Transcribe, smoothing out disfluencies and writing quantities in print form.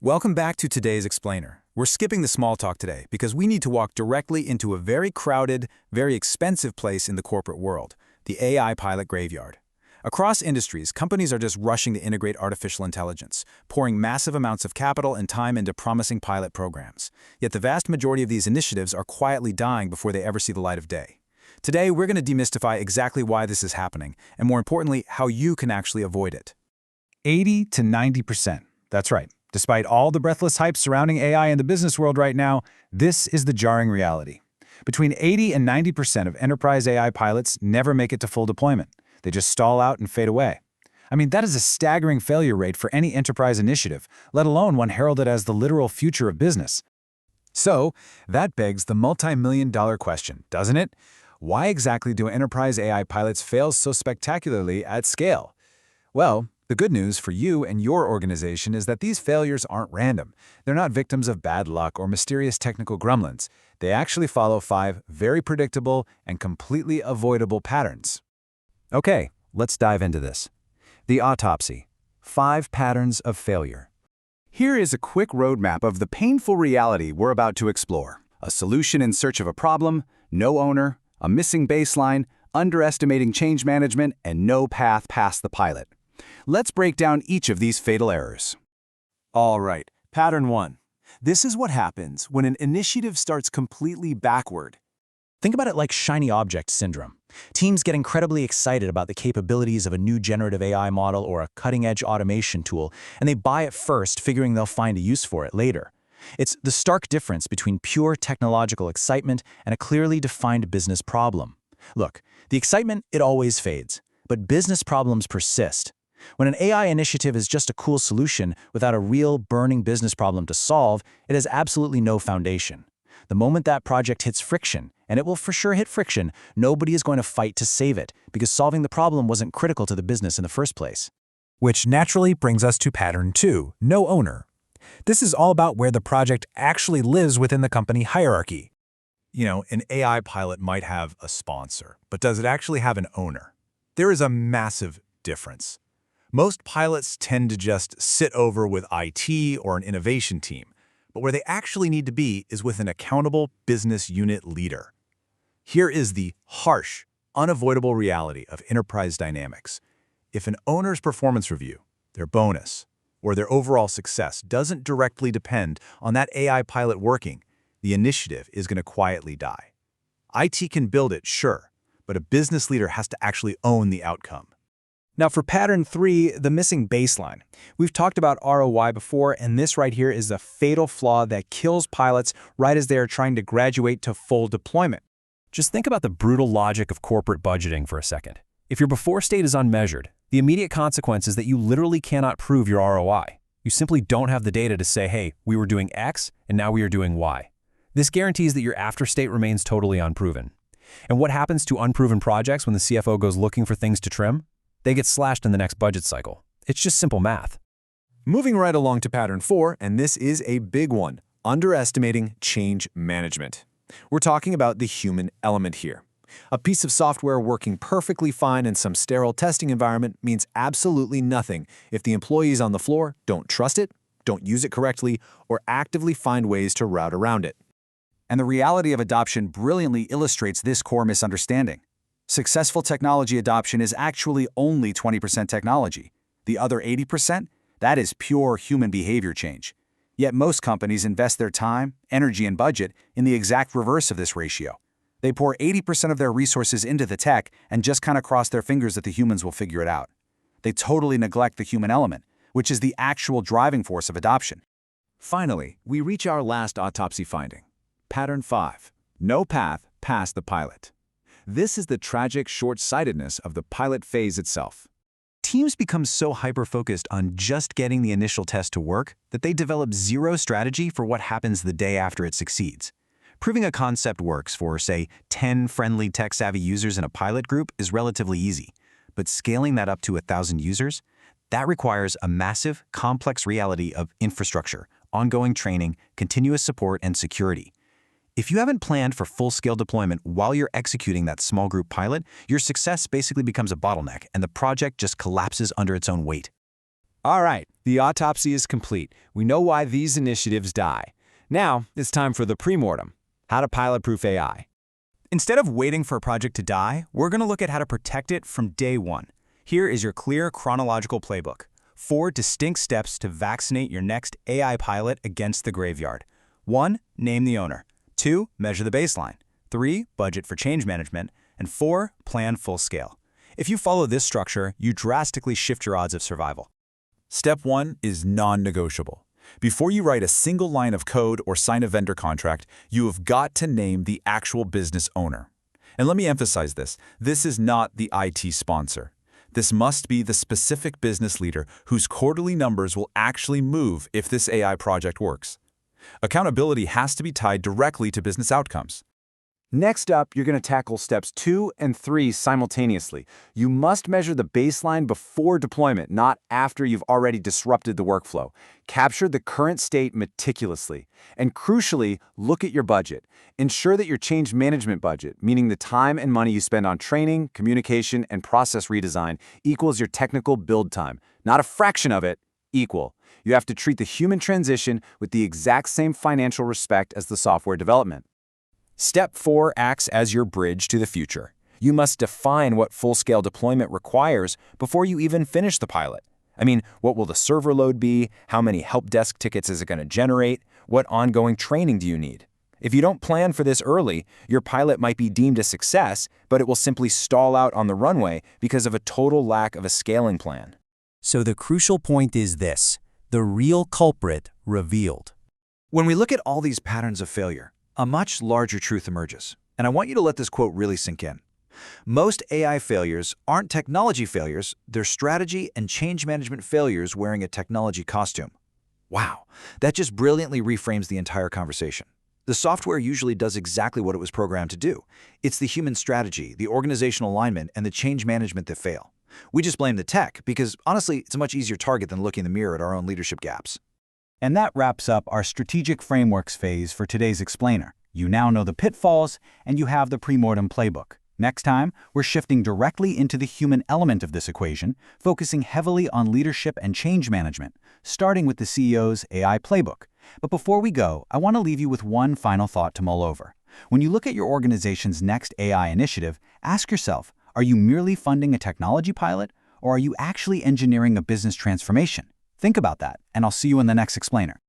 Welcome back to today's Explainer. We're skipping the small talk today because we need to walk directly into a very crowded, very expensive place in the corporate world, the AI pilot graveyard. Across industries, companies are just rushing to integrate artificial intelligence, pouring massive amounts of capital and time into promising pilot programs. Yet the vast majority of these initiatives are quietly dying before they ever see the light of day. Today, we're going to demystify exactly why this is happening, and more importantly, how you can actually avoid it. 80 to 90%. That's right. Despite all the breathless hype surrounding AI in the business world right now, this is the jarring reality. Between 80 and 90% of enterprise AI pilots never make it to full deployment. They just stall out and fade away. I mean, that is a staggering failure rate for any enterprise initiative, let alone one heralded as the literal future of business. So, that begs the multi-million-dollar question, doesn't it? Why exactly do enterprise AI pilots fail so spectacularly at scale? Well, the good news for you and your organization is that these failures aren't random. They're not victims of bad luck or mysterious technical gremlins. They actually follow 5 very predictable and completely avoidable patterns. Okay, let's dive into this. The autopsy. 5 patterns of failure. Here is a quick roadmap of the painful reality we're about to explore. A solution in search of a problem, no owner, a missing baseline, underestimating change management, and no path past the pilot. Let's break down each of these fatal errors. All right, pattern 1. This is what happens when an initiative starts completely backward. Think about it like shiny object syndrome. Teams get incredibly excited about the capabilities of a new generative AI model or a cutting-edge automation tool, and they buy it first, figuring they'll find a use for it later. It's the stark difference between pure technological excitement and a clearly defined business problem. Look, the excitement, it always fades, but business problems persist. When an AI initiative is just a cool solution without a real burning business problem to solve, it has absolutely no foundation. The moment that project hits friction, and it will for sure hit friction, nobody is going to fight to save it because solving the problem wasn't critical to the business in the first place. Which naturally brings us to pattern 2, no owner. This is all about where the project actually lives within the company hierarchy. An AI pilot might have a sponsor, but does it actually have an owner? There is a massive difference. Most pilots tend to just sit over with IT or an innovation team, but where they actually need to be is with an accountable business unit leader. Here is the harsh, unavoidable reality of enterprise dynamics. If an owner's performance review, their bonus, or their overall success doesn't directly depend on that AI pilot working, the initiative is going to quietly die. IT can build it, sure, but a business leader has to actually own the outcome. Now for pattern 3, the missing baseline. We've talked about ROI before, and this right here is the fatal flaw that kills pilots right as they are trying to graduate to full deployment. Just think about the brutal logic of corporate budgeting for a second. If your before state is unmeasured, the immediate consequence is that you literally cannot prove your ROI. You simply don't have the data to say, hey, we were doing X, and now we are doing Y. This guarantees that your after state remains totally unproven. And what happens to unproven projects when the CFO goes looking for things to trim? They get slashed in the next budget cycle. It's just simple math. Moving right along to pattern 4, and this is a big one, underestimating change management. We're talking about the human element here. A piece of software working perfectly fine in some sterile testing environment means absolutely nothing if the employees on the floor don't trust it, don't use it correctly, or actively find ways to route around it. And the reality of adoption brilliantly illustrates this core misunderstanding. Successful technology adoption is actually only 20% technology. The other 80%, that is pure human behavior change. Yet most companies invest their time, energy, and budget in the exact reverse of this ratio. They pour 80% of their resources into the tech and just kind of cross their fingers that the humans will figure it out. They totally neglect the human element, which is the actual driving force of adoption. Finally, we reach our last autopsy finding. Pattern 5. No path past the pilot. This is the tragic short-sightedness of the pilot phase itself. Teams become so hyper-focused on just getting the initial test to work that they develop zero strategy for what happens the day after it succeeds. Proving a concept works for, say, 10 friendly tech-savvy users in a pilot group is relatively easy, but scaling that up to 1,000 users, that requires a massive, complex reality of infrastructure, ongoing training, continuous support, and security. If you haven't planned for full-scale deployment while you're executing that small group pilot, your success basically becomes a bottleneck and the project just collapses under its own weight. All right, the autopsy is complete. We know why these initiatives die. Now, it's time for the pre-mortem. How to pilot-proof AI. Instead of waiting for a project to die, we're going to look at how to protect it from day one. Here is your clear chronological playbook. 4 distinct steps to vaccinate your next AI pilot against the graveyard. 1. Name the owner. 2. Measure the baseline. 3. Budget for change management. And 4. Plan full scale. If you follow this structure, you drastically shift your odds of survival. Step 1 is non-negotiable. Before you write a single line of code or sign a vendor contract, you have got to name the actual business owner. And let me emphasize this is not the IT sponsor. This must be the specific business leader whose quarterly numbers will actually move if this AI project works. Accountability has to be tied directly to business outcomes. Next up, you're going to tackle steps 2 and 3 simultaneously. You must measure the baseline before deployment, not after you've already disrupted the workflow. Capture the current state meticulously. And crucially, look at your budget. Ensure that your change management budget, meaning the time and money you spend on training, communication, and process redesign, equals your technical build time. Not a fraction of it, equal. You have to treat the human transition with the exact same financial respect as the software development. Step 4 acts as your bridge to the future. You must define what full-scale deployment requires before you even finish the pilot. I mean, what will the server load be? How many help desk tickets is it going to generate? What ongoing training do you need? If you don't plan for this early, your pilot might be deemed a success, but it will simply stall out on the runway because of a total lack of a scaling plan. So the crucial point is this: the real culprit revealed. When we look at all these patterns of failure, a much larger truth emerges. And I want you to let this quote really sink in. Most AI failures aren't technology failures, they're strategy and change management failures wearing a technology costume. Wow, that just brilliantly reframes the entire conversation. The software usually does exactly what it was programmed to do. It's the human strategy, the organizational alignment, and the change management that fail. We just blame the tech because, honestly, it's a much easier target than looking in the mirror at our own leadership gaps. And that wraps up our strategic frameworks phase for today's explainer. You now know the pitfalls, and you have the pre-mortem playbook. Next time, we're shifting directly into the human element of this equation, focusing heavily on leadership and change management, starting with the CEO's AI playbook. But before we go, I want to leave you with one final thought to mull over. When you look at your organization's next AI initiative, ask yourself, are you merely funding a technology pilot, or are you actually engineering a business transformation? Think about that, and I'll see you in the next explainer.